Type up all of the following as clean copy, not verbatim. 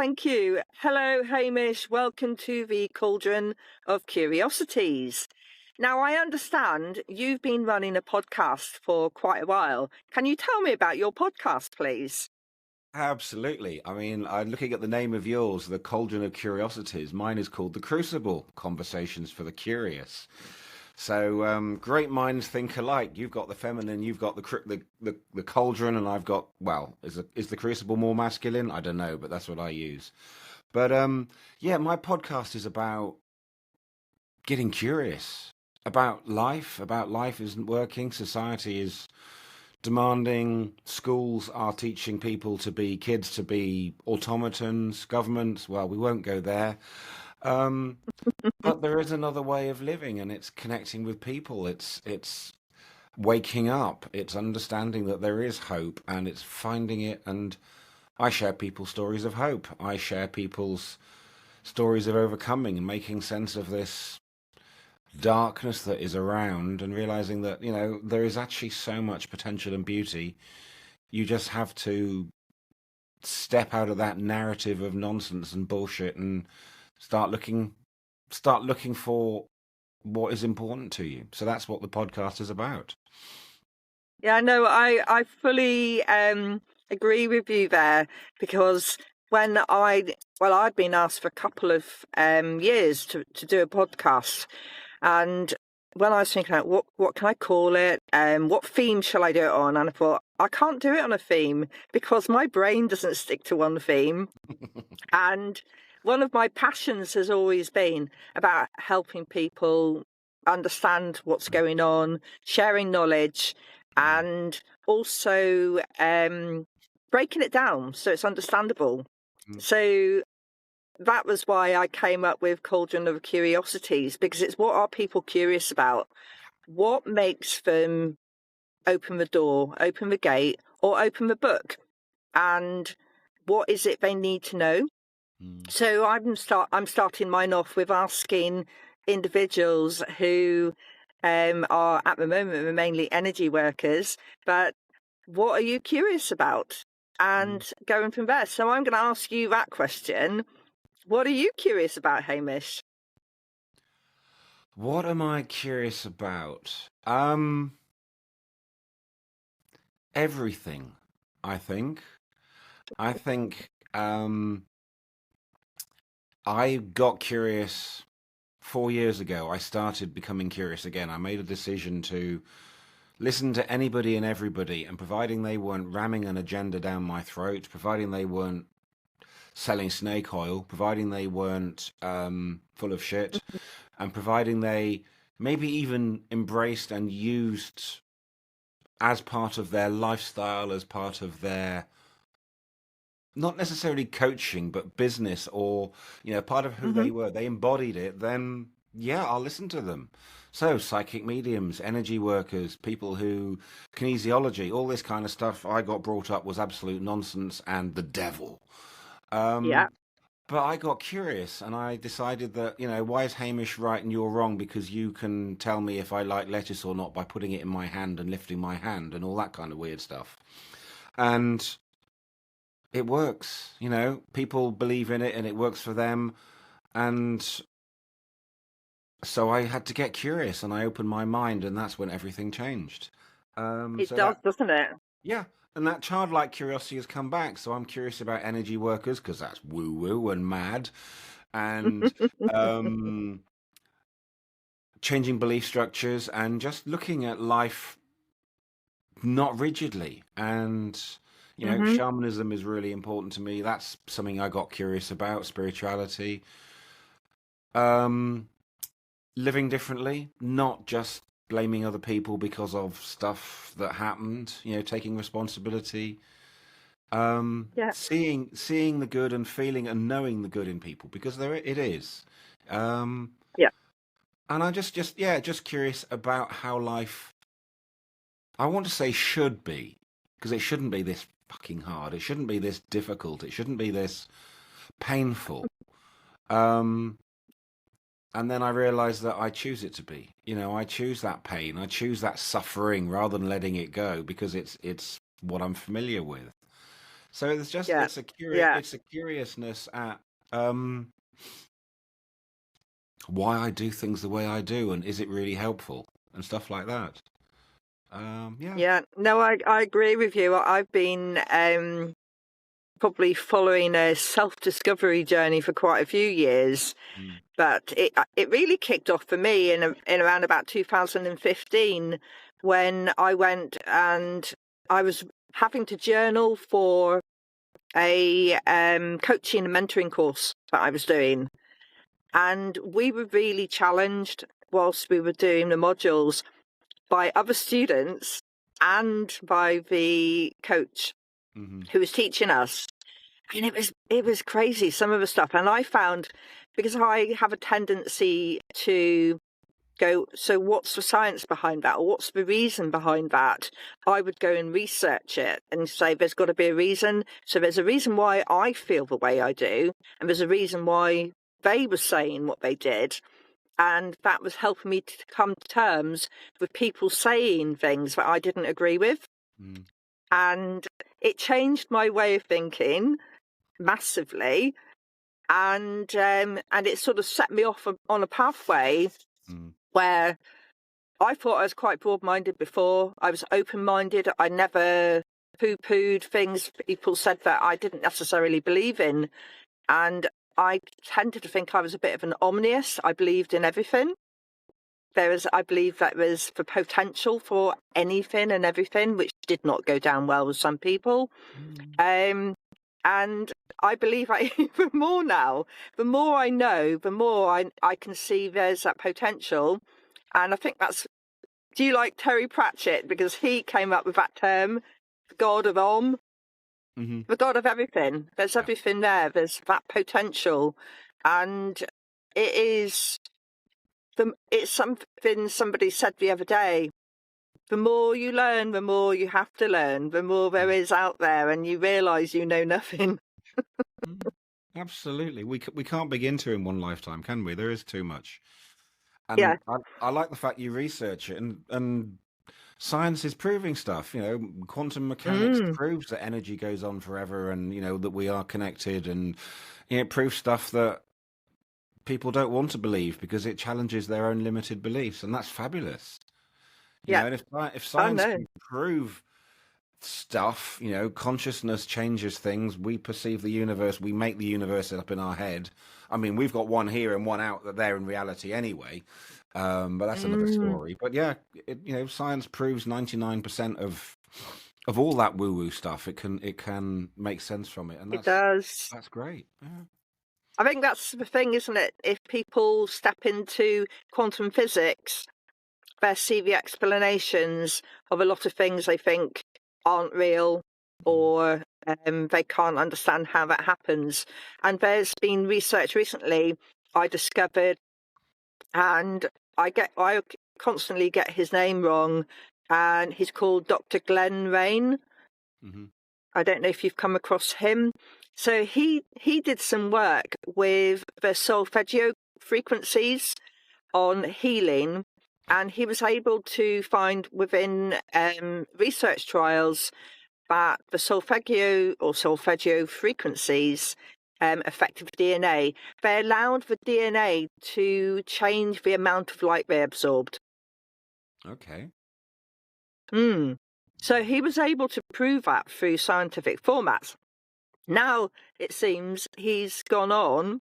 thank you. Hello, Hamish. Welcome to the Cauldron of Curiosities. Now, I understand you've been running a podcast for quite a while. Can you tell me about your podcast, please? Absolutely. I mean, I'm looking at the name of yours, the Cauldron of Curiosities. Mine is called the Crucible Conversations for the Curious. So great minds think alike. You've got the feminine, you've got the cauldron, and I've got is the Crucible more masculine? I don't know, but that's what I use. But yeah, my podcast is about getting curious about life isn't working, society is demanding, schools are teaching people to be kids to be automatons, governments, well, we won't go there. Um, but there is another way of living, and it's connecting with people. It's waking up. It's understanding that there is hope, and it's finding it. And I share people's stories of hope. I share people's stories of overcoming and making sense of this darkness that is around, and realizing that there is actually so much potential and beauty. You just have to step out of that narrative of nonsense and bullshit and start looking for what is important to you. So that's what the podcast is about. Yeah, no, I fully agree with you there because I'd been asked for a couple of years to do a podcast. And when I was thinking about what can I call it, what theme shall I do it on, and I thought I can't do it on a theme because my brain doesn't stick to one theme. And one of my passions has always been about helping people understand what's going on, sharing knowledge, and also breaking it down so it's understandable. Mm. So that was why I came up with Cauldron of Curiosities, because it's what are people curious about? What makes them open the door, open the gate, or open the book? And what is it they need to know? Mm. So I'm starting mine off with asking individuals who are at the moment they're mainly energy workers, but what are you curious about? Mm. And going from there. So I'm going to ask you that question. What are you curious about, Hamish? What am I curious about? Everything, I think. I think I got curious 4 years ago. I started becoming curious again. I made a decision to listen to anybody and everybody, and providing they weren't ramming an agenda down my throat, providing they weren't selling snake oil, providing they weren't full of shit, and providing they maybe even embraced and used as part of their lifestyle, as part of their not necessarily coaching, but business, or part of who Hmm. they were. They embodied it. Then yeah, I'll listen to them. So psychic mediums, energy workers, people who kinesiology, all this kind of stuff. I got brought up was absolute nonsense and the devil. Yeah. Um, but I got curious, and I decided that, why is Hamish right and you're wrong? Because you can tell me if I like lettuce or not by putting it in my hand and lifting my hand and all that kind of weird stuff. And it works, people believe in it and it works for them. And so I had to get curious and I opened my mind, and that's when everything changed. It So does, that, doesn't it? yeah, and that childlike curiosity has come back. So I'm curious about energy workers because that's woo woo and mad. And um, changing belief structures and just looking at life not rigidly. And, Hmm. shamanism is really important to me. That's something I got curious about, spirituality. Um, Living differently, not just blaming other people because of stuff that happened, taking responsibility. Yeah. Seeing the good and feeling and knowing the good in people because there it is. Um, Yeah. and I just curious about how life, I want to say should be, because it shouldn't be this fucking hard. It shouldn't be this difficult. It shouldn't be this painful. Um, and then I realized that I choose it to be. I choose that pain. I choose that suffering rather than letting it go because it's what I'm familiar with. So it's just Yeah. Yeah. it's a curiousness at um why I do things the way I do, and is it really helpful and stuff like that. Yeah. Yeah. No, I agree with you. I've been probably following a self-discovery journey for quite a few years, Mm, but it really kicked off for me in around about 2015 when I went and I was having to journal for a coaching and mentoring course that I was doing. And we were really challenged whilst we were doing the modules by other students and by the coach hmm who was teaching us. And it was crazy, some of the stuff. And I found, because I have a tendency to go, so what's the science behind that? Or what's the reason behind that? I would go and research it and say, there's got to be a reason. So there's a reason why I feel the way I do. And there's a reason why they were saying what they did. And that was helping me to come to terms with people saying things that I didn't agree with. mm, And it changed my way of thinking massively. And it sort of set me off on a pathway mm, where I thought I was quite broad-minded before. I was open-minded. I never poo-pooed things people said that I didn't necessarily believe in. And I tended to think I was a bit of an omnius. I believed in everything. I believe that there was the potential for anything and everything, which did not go down well with some people. mm, Um, and I believe I even more now. The more I know, the more I can see there's that potential. And I think that's, do you like Terry Pratchett? Because he came up with that term, the God of hmm the God of everything. There's Yeah. everything there. There's that potential. And it is, it's something somebody said the other day. The more you learn, the more you have to learn, the more there Mm, is out there, and you realise you know nothing. mm. Absolutely. We can't begin to in one lifetime, can we? There is too much. Yeah. And I like the fact you research it, and science is proving stuff. Quantum mechanics Mm. proves that energy goes on forever, and that we are connected, and it proves stuff that people don't want to believe because it challenges their own limited beliefs, and that's fabulous. Yeah. And if Oh, science no. can prove stuff, consciousness changes things. We perceive the universe, we make the universe up in our head. I mean, we've got one here and one out that they're in reality anyway. But that's another Mm. story. But yeah, science proves 99% of all that woo-woo stuff. It can make sense from it, and It that's does. that's great. Yeah. I think that's the thing, isn't it? If people step into quantum physics, they see the explanations of a lot of things they think aren't real, Mm, or they can't understand how that happens. And there's been research recently I discovered, and I constantly get his name wrong, and he's called Dr. Glenn Rain. mhm, I don't know if you've come across him. So he did some work with the solfeggio frequencies on healing, and he was able to find within research trials that the solfeggio frequencies affected the DNA. They allowed the DNA to change the amount of light they absorbed. Okay. Mm. So he was able to prove that through scientific formats. Now it seems he's gone on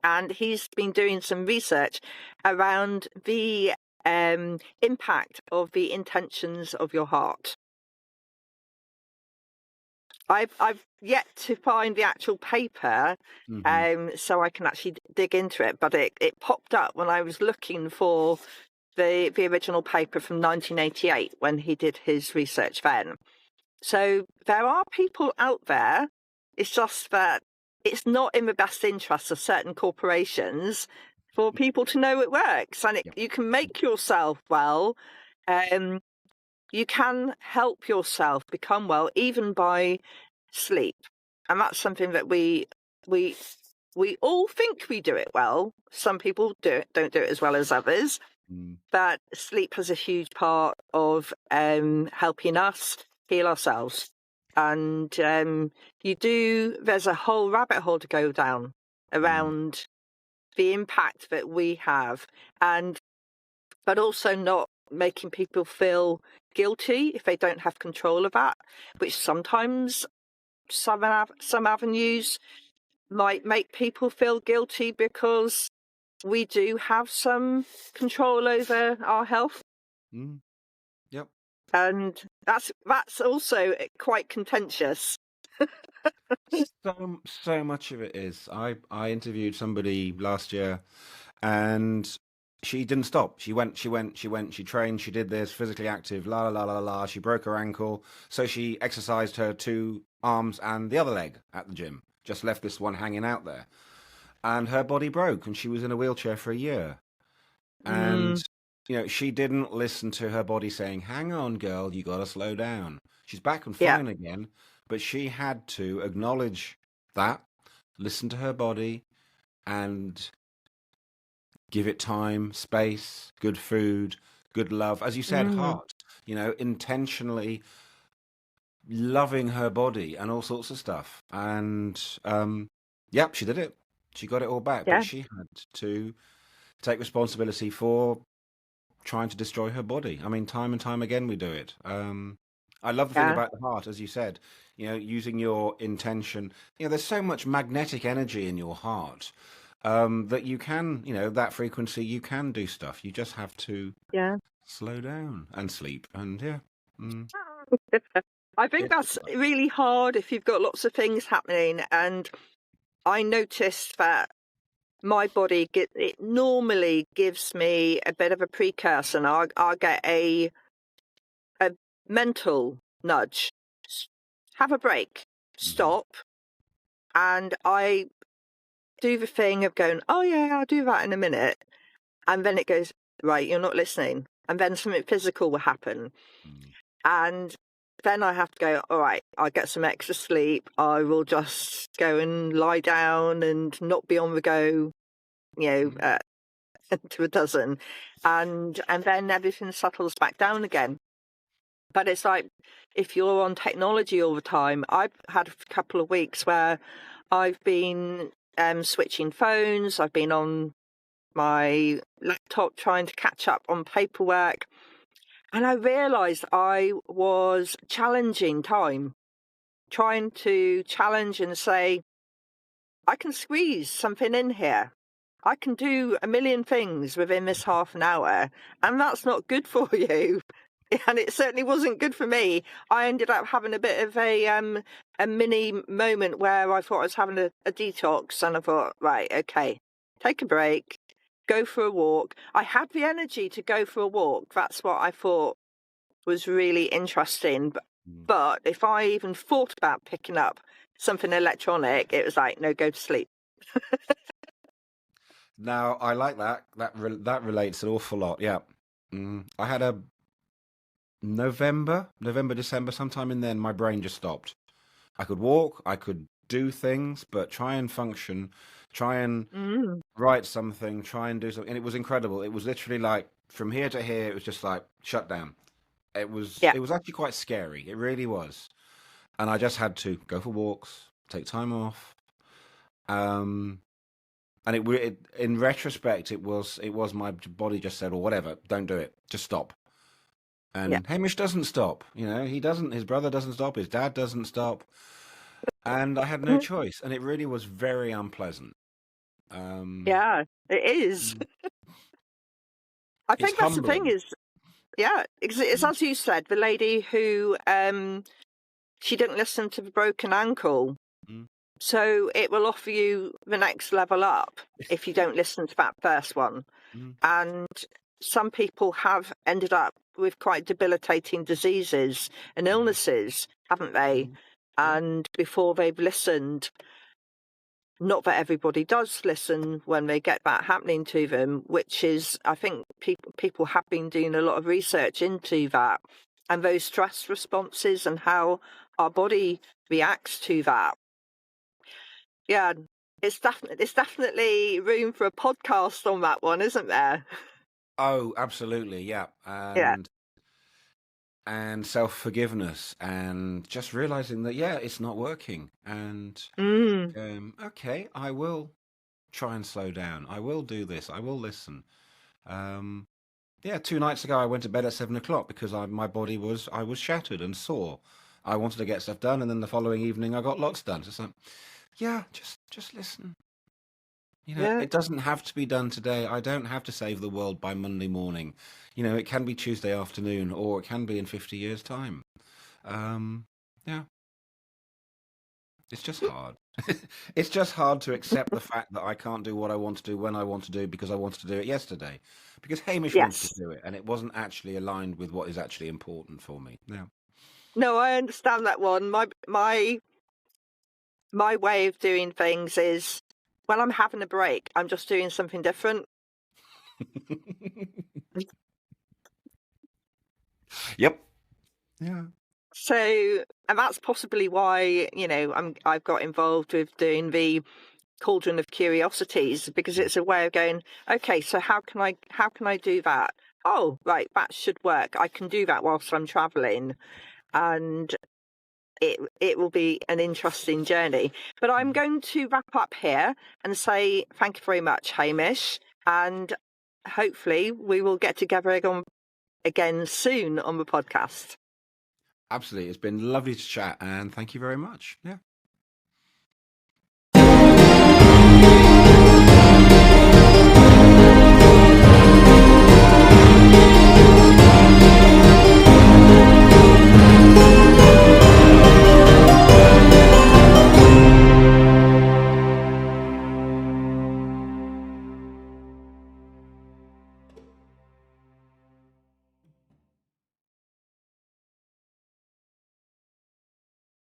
and he's been doing some research around the impact of the intentions of your heart. I've yet to find the actual paper, hmm so I can actually dig into it. But it popped up when I was looking for the original paper from 1988 when he did his research then. So there are people out there. It's just that it's not in the best interest of certain corporations for people to know it works, and Yeah. you can make yourself well. Um, you can help yourself become well even by sleep, and that's something that we we all think we do it well. Some people don't do it as well as others, Mm. but sleep has a huge part of helping us heal ourselves. And there's a whole rabbit hole to go down around the impact that we have, but also not making people feel guilty if they don't have control of that, which sometimes some avenues might make people feel guilty because we do have some control over our health. Yep. And that's also quite contentious. So much of it is. I interviewed somebody last year, and she didn't stop. She went. She trained. She did this, physically active. La la la la la. She broke her ankle, so she exercised her two arms and the other leg at the gym. Just left this one hanging out there, and her body broke, and she was in a wheelchair for a year. And she didn't listen to her body saying, "Hang on, girl, you got to slow down." She's back and Yeah. fine again, but she had to acknowledge that, listen to her body, and give it time, space, good food, good love. As you said, heart, intentionally loving her body and all sorts of stuff. And yep, she did it. She got it all back, Yeah. but she had to take responsibility for trying to destroy her body. I mean, time and time again we do it. I love the thing Yeah. about the heart, as you said, using your intention. There's so much magnetic energy in your heart that you can, that frequency, you can do stuff. You just have to Yeah. slow down and sleep. And yeah. I think that's really hard if you've got lots of things happening. And I noticed that my body it normally gives me a bit of a precursor, and I'll get a mental nudge. Have a break. Stop. And I do the thing of going, oh yeah, I'll do that in a minute. And then it goes, right, you're not listening. And then something physical will happen. And then I have to go, all right, I'll get some extra sleep. I will just go and lie down and not be on the go, to a dozen. And then everything settles back down again. But it's like, if you're on technology all the time, I've had a couple of weeks where I've been switching phones. I've been on my laptop trying to catch up on paperwork. And I realised I was challenging time, trying to challenge and say, I can squeeze something in here. I can do a million things within this half an hour, and that's not good for you. And it certainly wasn't good for me. I ended up having a bit of a mini moment where I thought I was having a detox, and I thought, right, okay, take a break, go for a walk. I had the energy to go for a walk. That's what I thought was really interesting. But if I even thought about picking up something electronic, it was like, no, go to sleep. Now, I like that. That relates an awful lot. Yeah. I had a November, December, sometime in then, my brain just stopped. I could walk, I could do things, but try and function, try and write something, try and do something. And it was incredible. It was literally like from here to here, it was just like shut down. It was actually quite scary. It really was. And I just had to go for walks, take time off. And in retrospect, it was my body just said, or whatever, don't do it, just stop. And Hamish doesn't stop. He doesn't. His brother doesn't stop. His dad doesn't stop. And I had no choice. And it really was very unpleasant. Yeah, it is. I think that's the thing is, it's as you said, the lady who she didn't listen to the broken ankle. So it will offer you the next level up if you don't listen to that first one. And some people have ended up with quite debilitating diseases and illnesses, haven't they? And before they've listened, not that everybody does listen when they get that happening to them, which is, I think people have been doing a lot of research into that and those stress responses and how our body reacts to that. Yeah, it's definitely room for a podcast on that one, isn't there? Oh, absolutely, yeah. Yeah. And and self-forgiveness, and just realizing that, yeah, it's not working. And Mm. okay, I will try and slow down. I will do this. I will listen. Um, yeah, 2 nights ago I went to bed at 7 o'clock because my body was I was shattered and sore. I wanted to get stuff done, and then the following evening I got lots done. So it's like, yeah, just listen. Yeah. It doesn't have to be done today. I don't have to save the world by Monday morning. It can be Tuesday afternoon, or it can be in 50 years' time. Um, yeah, it's just hard. It's just hard to accept the fact that I can't do what I want to do when I want to do because I wanted to do it yesterday. Because Hamish wanted to Yes. do it, and it wasn't actually aligned with what is actually important for me. Yeah. No, I understand that one. My way of doing things is when I'm having a break, I'm just doing something different. Yep. Yeah. So, and that's possibly why, I've got involved with doing the Cauldron of Curiosities, because it's a way of going, okay, so how can I do that? Oh, right, that should work. I can do that whilst I'm traveling, and it will be an interesting journey. But I'm going to wrap up here and say thank you very much, Hamish, and hopefully we will get together again soon on the podcast. Absolutely. It's been lovely to chat, and thank you very much. Yeah.